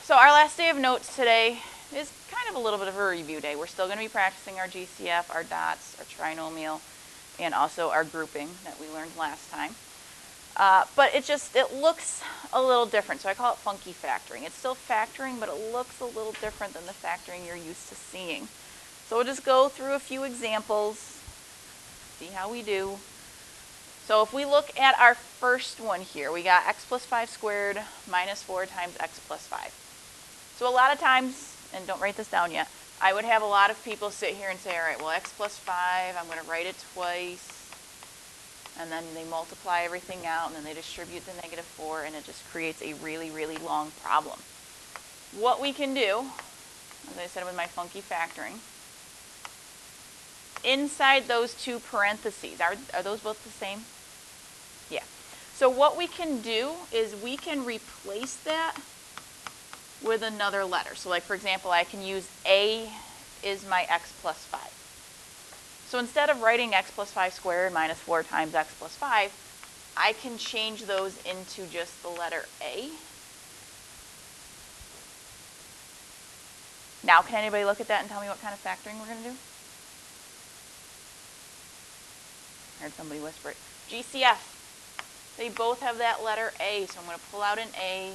So our last day of notes today is kind of a little bit of a review day. We're still going to be practicing our GCF, our dots, our trinomial, and also our grouping that we learned last time. But it looks a little different, so I call it funky factoring. It's still factoring, but it looks a little different than the factoring you're used to seeing. So we'll just go through a few examples, see how we do. So if we look at our first one here, we got x plus 5 squared minus 4 times x plus 5. So a lot of times, and don't write this down yet, I would have a lot of people sit here and say, all right, well, x plus 5, I'm going to write it twice. And then they multiply everything out, and then they distribute the negative 4, and it just creates a really, really long problem. What we can do, as I said with my funky factoring, inside those two parentheses, are those both the same? Yeah. So what we can do is we can replace that with another letter. So like, for example, I can use A is my x plus 5. So instead of writing x plus 5 squared minus 4 times x plus 5, I can change those into just the letter A. Now, can anybody look at that and tell me what kind of factoring we're going to do? I heard somebody whisper it. GCF. They both have that letter A, so I'm going to pull out an A.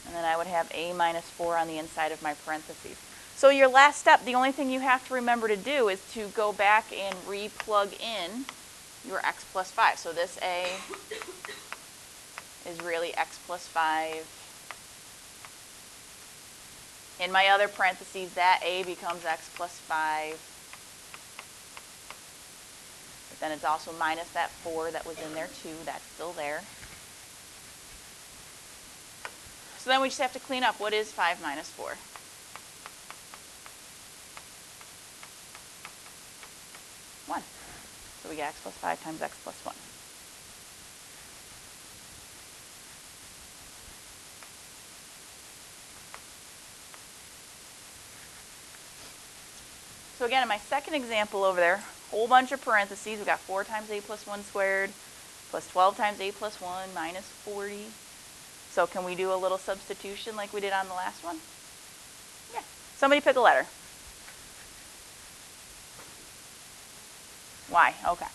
And then I would have A minus 4 on the inside of my parentheses. So your last step, the only thing you have to remember to do is to go back and re-plug in your x plus 5. So this A is really x plus 5. In my other parentheses, that A becomes x plus 5. But then it's also minus that 4 that was in there too. That's still there. So then we just have to clean up. What is 5 minus 4? 1. So we get x plus 5 times x plus 1. So again, in my second example over there, whole bunch of parentheses. We got 4 times a plus 1 squared plus 12 times a plus 1 minus 40. So can we do a little substitution like we did on the last one? Yeah. Somebody pick a letter. Y. Okay.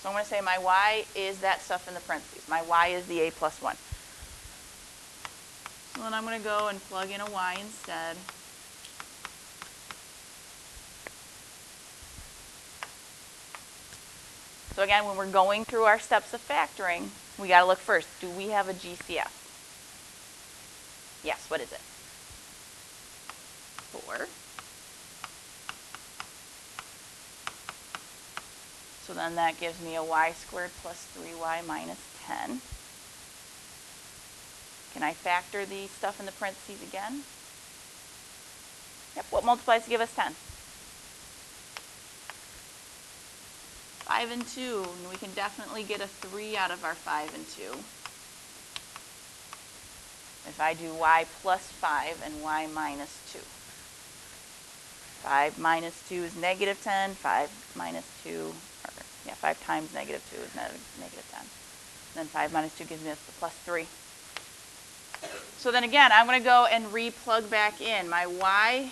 So I'm going to say my y is that stuff in the parentheses. My y is the a plus 1. So then I'm going to go and plug in a y instead. So again, when we're going through our steps of factoring, we got to look first. Do we have a GCF? Yes. What is it? 4. So then that gives me a y squared plus 3y minus 10. Can I factor the stuff in the parentheses again? Yep. What multiplies to give us 10? 5 and 2. And we can definitely get a 3 out of our 5 and 2. If I do y plus 5 and y minus 2. 5 minus 2 is negative 10. 5 minus 2, 5 times negative 2 is negative 10. And then 5 minus 2 gives me the plus 3. So then again, I'm going to go and re-plug back in. My y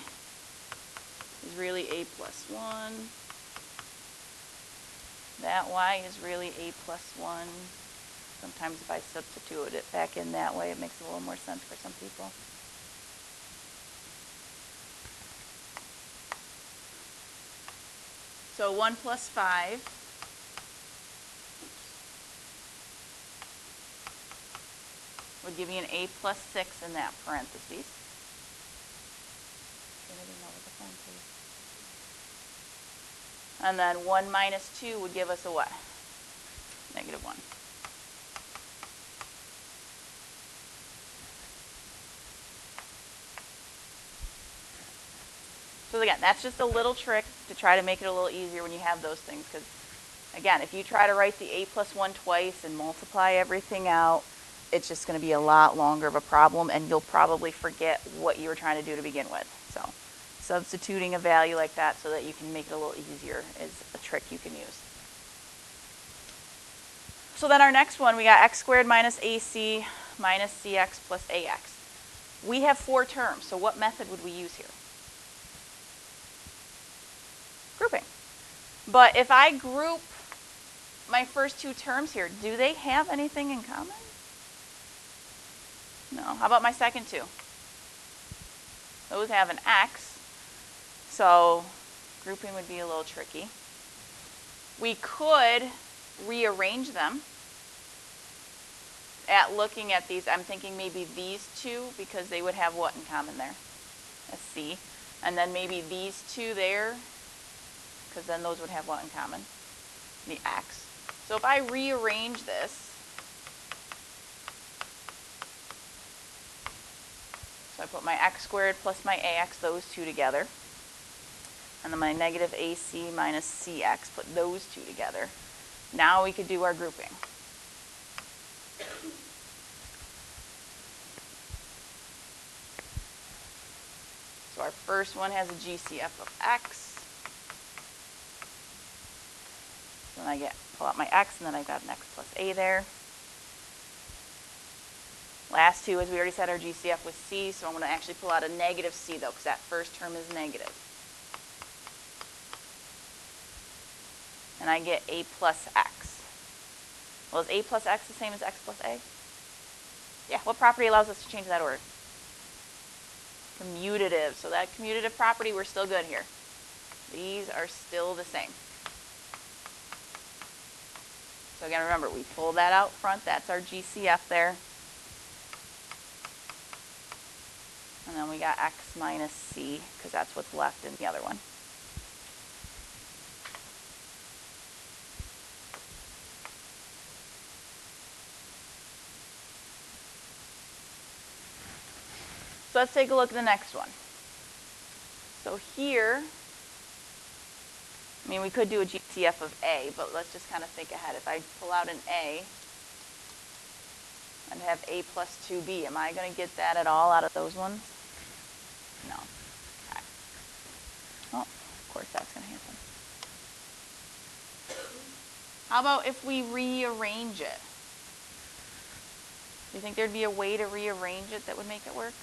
is really a plus 1. That y is really a plus 1. Sometimes if I substitute it back in that way, it makes a little more sense for some people. So 1 plus 5 would give me an a plus 6 in that parentheses. And then 1 minus 2 would give us a what? Negative 1. So again, that's just a little trick to try to make it a little easier when you have those things. Because again, if you try to write the a plus 1 twice and multiply everything out, it's just going to be a lot longer of a problem, and you'll probably forget what you were trying to do to begin with. So substituting a value like that so that you can make it a little easier is a trick you can use. So then our next one, we got x squared minus ac minus cx plus ax. We have 4 terms, so what method would we use here? Grouping. But if I group my first 2 terms here, do they have anything in common? No. How about my second 2? Those have an x, so grouping would be a little tricky. We could rearrange them. At looking at these, I'm thinking maybe these 2, because they would have what in common there? A c. And then maybe these 2 there, because then those would have what in common? The x. So if I rearrange this, so I put my x squared plus my ax, those 2 together, and then my negative ac minus cx, put those 2 together. Now we could do our grouping. So our first one has a GCF of x. Then I pull out my x, and then I've got an x plus a there. Last 2, as we already said, our GCF was c, so I'm going to actually pull out a negative c, though, because that first term is negative. And I get a plus x. Well, is a plus x the same as x plus a? Yeah, what property allows us to change that order? Commutative. So that commutative property, we're still good here. These are still the same. So again, remember, we pull that out front. That's our GCF there. And then we got x minus c, because that's what's left in the other one. So let's take a look at the next one. So here, I mean, we could do a GCF of a, but let's just kind of think ahead. If I pull out an a and have a plus 2b, am I going to get that at all out of those ones? No. Okay. Well, of course that's going to happen. How about if we rearrange it? Do you think there'd be a way to rearrange it that would make it work?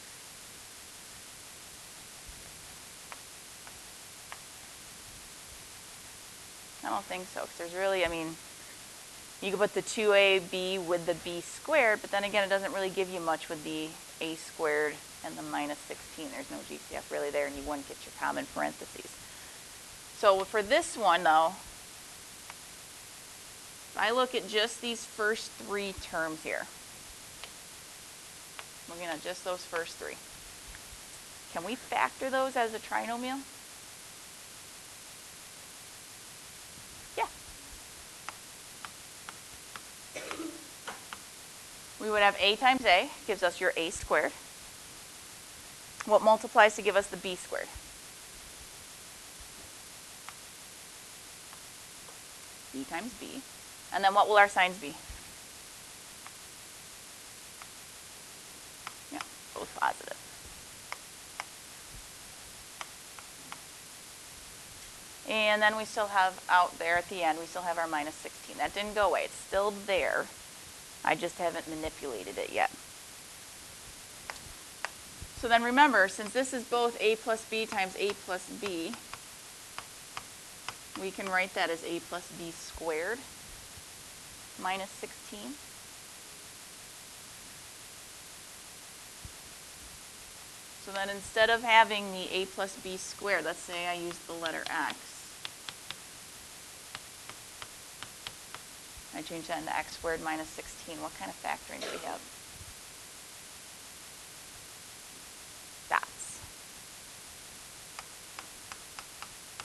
I don't think so, because there's really, I mean, you could put the 2ab with the b squared, but then again, it doesn't really give you much with the a squared and the minus 16. There's no GCF really there, and you wouldn't get your common parentheses. So for this one, though, if I look at just these first 3 terms here, looking at just those first 3, can we factor those as a trinomial? Yeah. We would have a times a, gives us your a squared. What multiplies to give us the b squared? B times b. And then what will our signs be? Yeah, both positive. And then we still have out there at the end, we still have our minus 16. That didn't go away. It's still there. I just haven't manipulated it yet. So then remember, since this is both a plus b times a plus b, we can write that as a plus b squared minus 16. So then instead of having the a plus b squared, let's say I use the letter x, I change that into x squared minus 16. What kind of factoring do we have? Dots.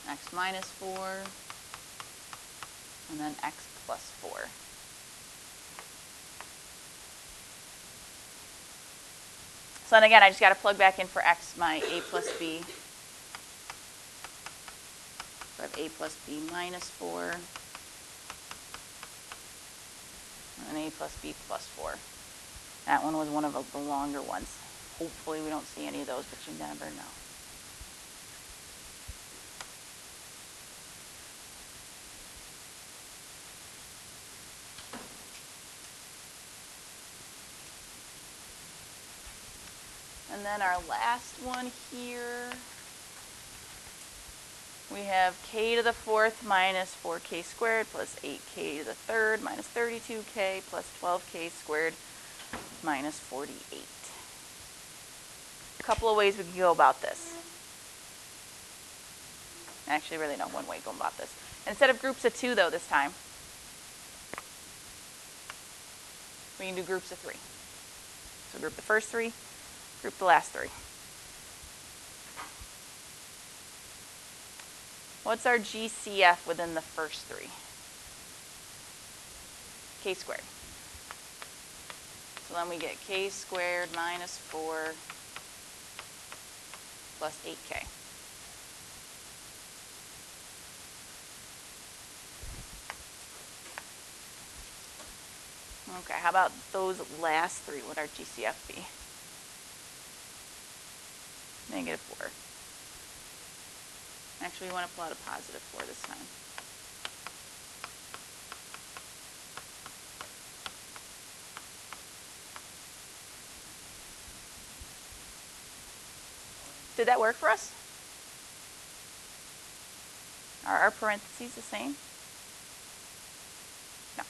X minus 4, and then x plus 4. So then again, I just got to plug back in for x, my a plus b. So I have a plus b minus 4. And a plus b plus 4. That one was one of the longer ones. Hopefully we don't see any of those, but you never know. And then our last one here, we have k to the fourth minus 4k squared plus 8k to the third minus 32k plus 12k squared minus 48. A couple of ways we can go about this. Actually, really no, one way to go about this. Instead of groups of 2, though, this time, we can do groups of 3. So group the first 3, group the last 3. What's our GCF within the first 3? K squared. So then we get k squared minus 4 plus 8k. Okay, how about those last 3? What our GCF be? Negative 4. Actually, we want to pull out a positive 4 this time. Did that work for us? Are our parentheses the same? No.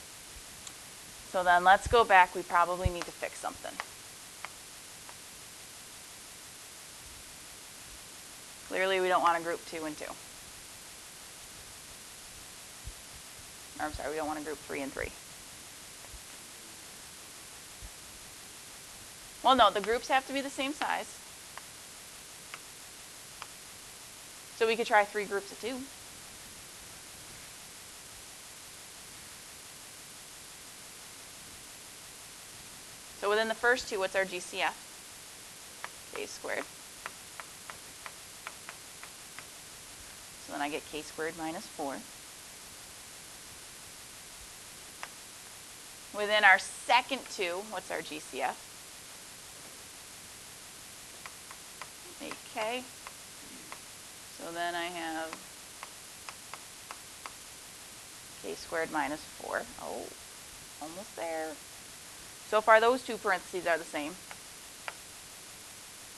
So then let's go back. We probably need to fix something. Clearly, we don't want to group 2 and 2. Or, I'm sorry, we don't want to group 3 and 3. Well, no, the groups have to be the same size. So we could try 3 groups of 2. So within the first 2, what's our GCF? K squared. So then I get k squared minus 4. Within our second 2, what's our GCF? 8k. So then I have k squared minus 4. Oh, almost there. So far, those 2 parentheses are the same.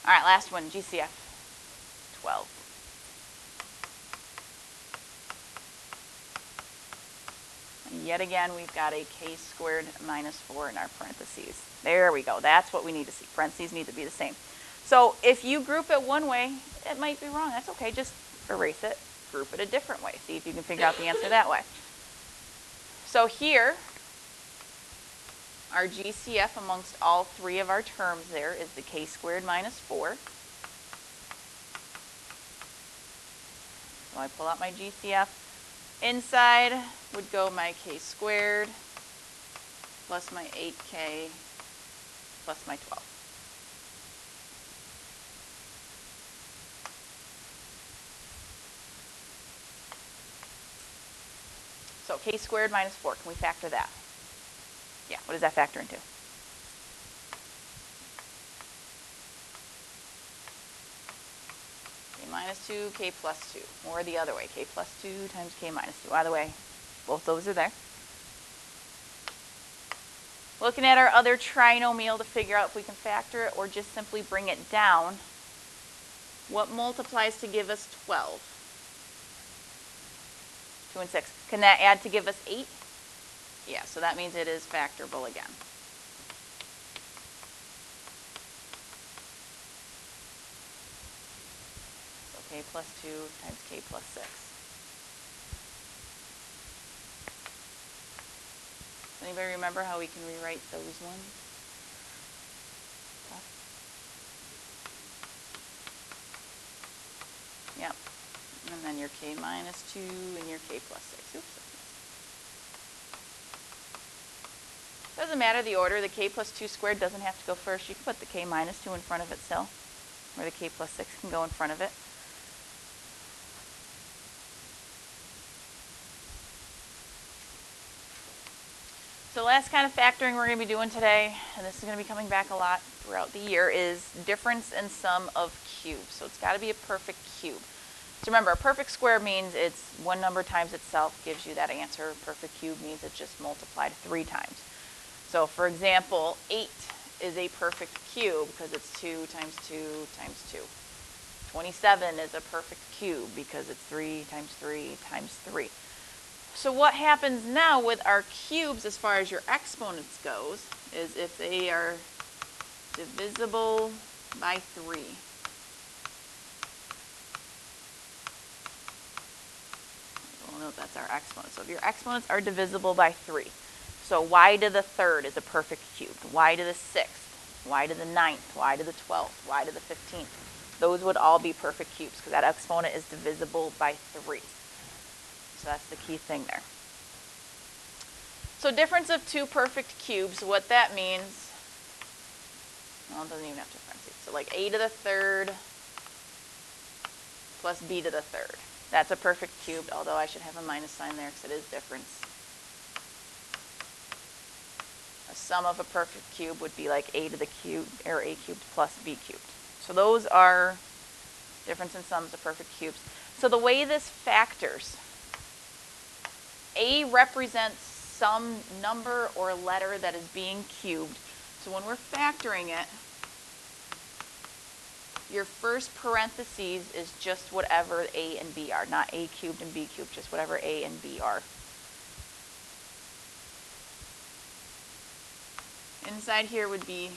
All right, last one, GCF, 12. And yet again, we've got a k squared minus 4 in our parentheses. There we go. That's what we need to see. Parentheses need to be the same. So if you group it one way, it might be wrong. That's okay. Just erase it. Group it a different way. See if you can figure out the answer that way. So here, our GCF amongst all 3 of our terms there is the k squared minus 4. So I pull out my GCF. Inside would go my k squared plus my 8k plus my 12. So k squared minus 4, can we factor that? Yeah, what does that factor into? K minus 2, k plus 2. Or the other way, k plus 2 times k minus 2. Either way, both those are there. Looking at our other trinomial to figure out if we can factor it or just simply bring it down. What multiplies to give us 12? 2 and 6. Can that add to give us 8? Yeah, so that means it is factorable again. So k plus 2 times k plus 6. Anybody remember how we can rewrite those ones? Yep. And then your k minus 2 and your k plus 6. Oops. Doesn't matter the order. The k plus 2 squared doesn't have to go first. You can put the k minus 2 in front of it still. Or the k plus 6 can go in front of it. So the last kind of factoring we're going to be doing today, and this is going to be coming back a lot throughout the year, is difference in sum of cubes. So it's got to be a perfect cube. So remember, a perfect square means it's one number times itself gives you that answer. A perfect cube means it's just multiplied 3 times. So for example, 8 is a perfect cube because it's 2 times 2 times 2. 27 is a perfect cube because it's 3 times 3 times 3. So what happens now with our cubes as far as your exponents goes is if they are divisible by 3. We'll note that's our exponent. So if your exponents are divisible by 3, so y to the third is a perfect cube. Y to the 6th, y to the 9th, y to the 12th, y to the 15th. Those would all be perfect cubes because that exponent is divisible by 3. So that's the key thing there. So difference of two perfect cubes, what that means, well, it doesn't even have to differentiate. So like a to the third plus b to the third. That's a perfect cube, although I should have a minus sign there because it is difference. A sum of a perfect cube would be like a to the cube, or a cubed plus b cubed. So those are difference in sums of perfect cubes. So the way this factors, a represents some number or letter that is being cubed. So when we're factoring it, your first parentheses is just whatever a and b are, not a cubed and b cubed, just whatever a and b are. Inside here would be,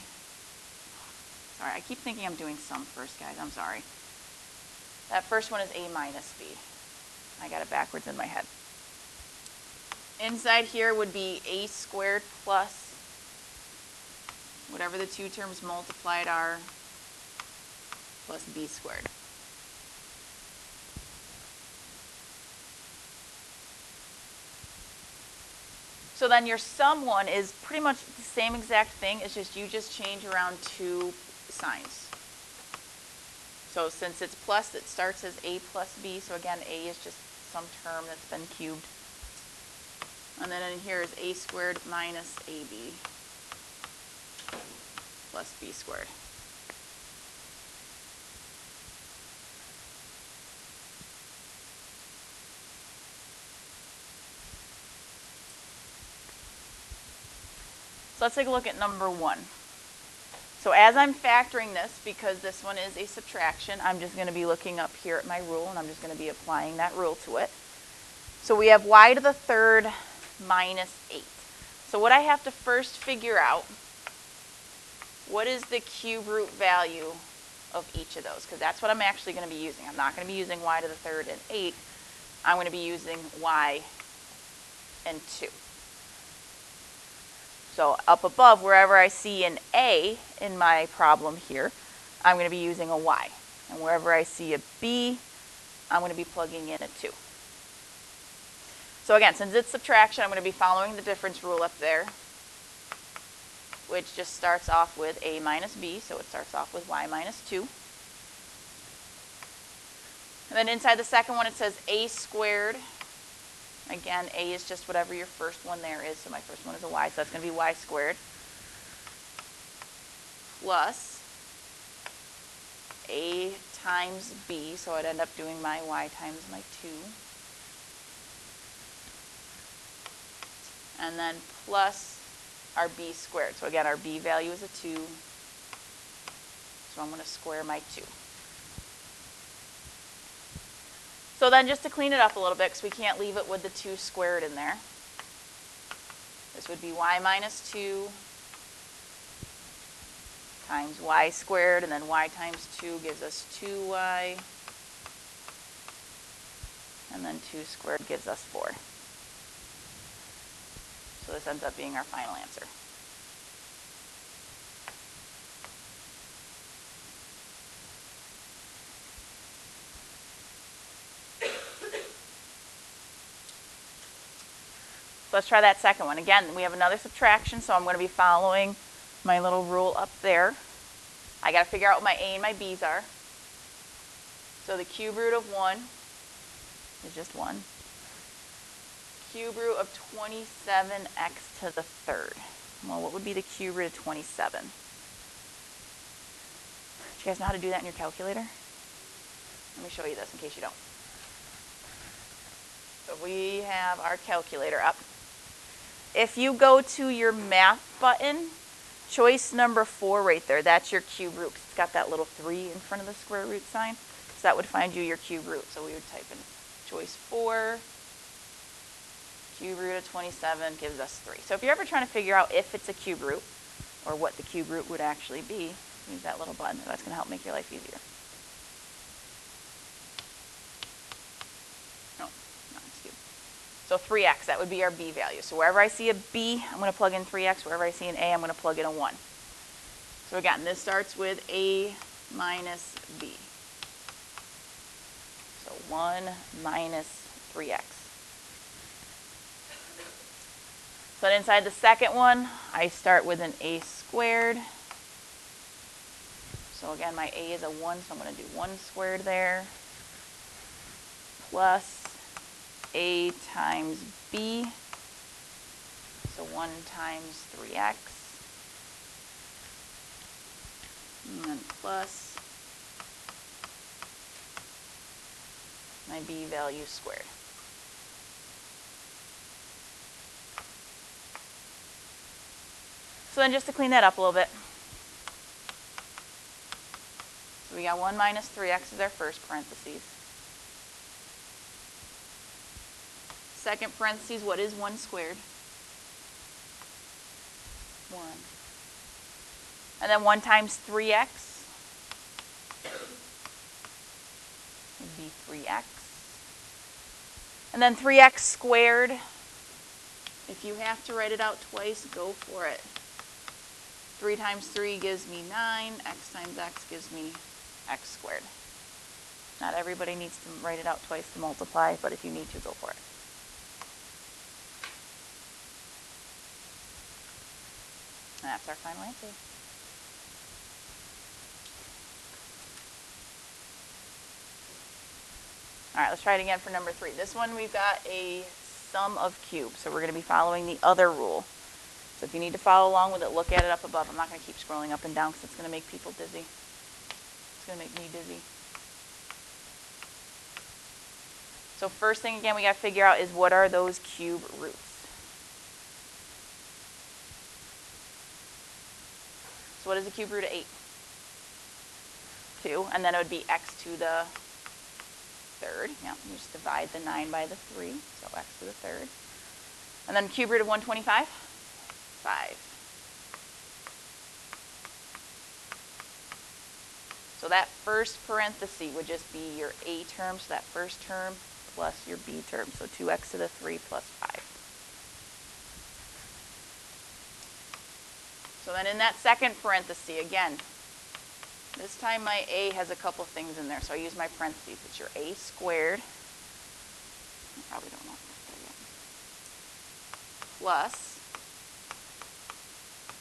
sorry, I keep thinking I'm doing sum first, guys, I'm sorry. That first one is a minus b. I got it backwards in my head. Inside here would be a squared plus whatever the two terms multiplied are plus b squared. So then your sum one is pretty much the same exact thing. It's just you just change around two signs. So since it's plus, it starts as a plus b. So again, a is just some term that's been cubed. And then in here is a squared minus ab plus b squared. So let's take a look at number 1. So as I'm factoring this, because this one is a subtraction, I'm just going to be looking up here at my rule, and I'm just going to be applying that rule to it. So we have y to the third minus 8. So what I have to first figure out, what is the cube root value of each of those? Because that's what I'm actually going to be using. I'm not going to be using y to the third and 8. I'm going to be using y and 2. So up above, wherever I see an a in my problem here, I'm going to be using a y. And wherever I see a b, I'm going to be plugging in a 2. So again, since it's subtraction, I'm going to be following the difference rule up there, which just starts off with a minus b, so it starts off with y minus 2. And then inside the second one, it says a squared. Again, a is just whatever your first one there is, so my first one is a y, so that's going to be y squared plus a times b, so I'd end up doing my y times my 2. And then plus our b squared. So again, our b value is a 2, so I'm going to square my 2. So then just to clean it up a little bit, because we can't leave it with the 2 squared in there, this would be y minus 2 times y squared, and then y times 2 gives us 2y, and then 2 squared gives us 4. So this ends up being our final answer. So let's try that second one. Again, we have another subtraction, so I'm going to be following my little rule up there. I got to figure out what my a and my b's are. So the cube root of 1 is just 1. Cube root of 27x to the third. Well, what would be the cube root of 27? Do you guys know how to do that in your calculator? Let me show you this in case you don't. So we have our calculator up. If you go to your math button choice number 4 right there, that's your cube root. It's got that little 3 in front of the square root sign. So that would find you your cube root. So we would type in choice 4, cube root of 27 gives us 3. So if you're ever trying to figure out if it's a cube root, or what the cube root would actually be, use that little button. That's going to help make your life easier. No, not a cube. So 3x, that would be our b value. So wherever I see a b, I'm going to plug in 3x. Wherever I see an a, I'm going to plug in a 1. So again, this starts with a minus b. So 1 minus 3x. So then inside the second one, I start with an a squared. So again, my a is a 1, so I'm going to do 1 squared there. Plus a times b. So 1 times 3x. And then plus my b value squared. So then just to clean that up a little bit. So we got 1 minus 3x is our first parentheses. Second parentheses, what is 1 squared? 1. And then 1 times 3x would be 3x. And then 3x squared, if you have to write it out twice, go for it. 3 times 3 gives me 9, x times x gives me x squared. Not everybody needs to write it out twice to multiply, but if you need to, go for it. And that's our final answer. All right, let's try it again for number 3. This one we've got a sum of cubes, so we're going to be following the other rule. So if you need to follow along with it, look at it up above. I'm not going to keep scrolling up and down because it's going to make people dizzy. It's going to make me dizzy. So first thing, again, we got to figure out is what are those cube roots. So what is the cube root of 8? 2, and then it would be x to the third. Yeah, you just divide the 9 by the 3, so x to the third. And then cube root of 125? 5. So that first parenthesis would just be your a term, so that first term plus your b term, so 2x to the 3 plus 5. So then in that second parenthesis, again, this time my a has a couple things in there, so I use my parentheses. It's your a squared, I probably don't know that yet, plus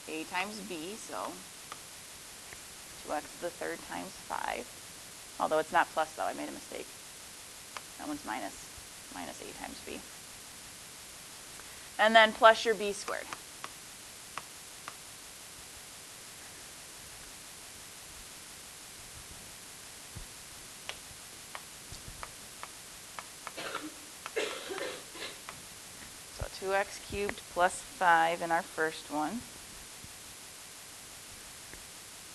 a times b, so 2x to the third times 5. Although it's not plus though, I made a mistake. That one's minus a times b. And then plus your b squared. So 2x cubed plus 5 in our first one.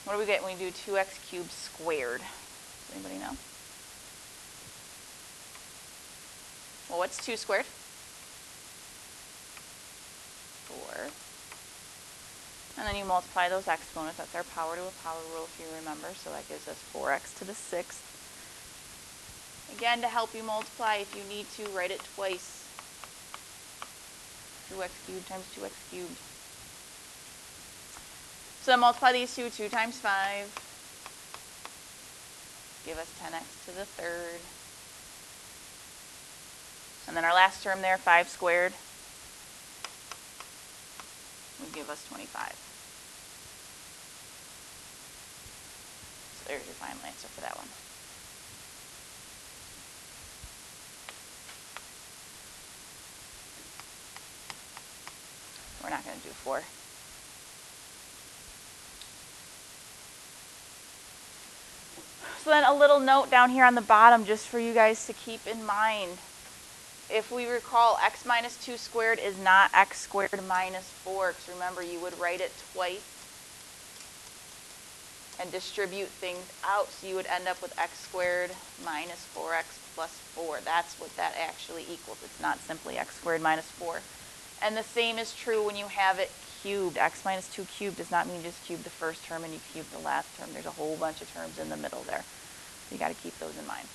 What do we get when we do 2x cubed squared? Does anybody know? Well, what's 2 squared? 4. And then you multiply those exponents. That's our power to a power rule, if you remember. So that gives us 4x to the 6th. Again, to help you multiply, if you need to, write it twice. 2x cubed times 2x cubed. So then multiply these two, 2 times 5. Give us 10x to the third. And then our last term there, 5 squared, would give us 25. So there's your final answer for that one. We're not going to do 4. So then a little note down here on the bottom just for you guys to keep in mind. If we recall, x minus 2 squared is not x squared minus 4, because remember, you would write it twice and distribute things out, so you would end up with x squared minus 4x plus 4. That's what that actually equals. It's not simply x squared minus 4. And the same is true when you have it cubed. X minus 2 cubed does not mean you just cube the first term and you cube the last term. There's a whole bunch of terms in the middle there. So you got to keep those in mind.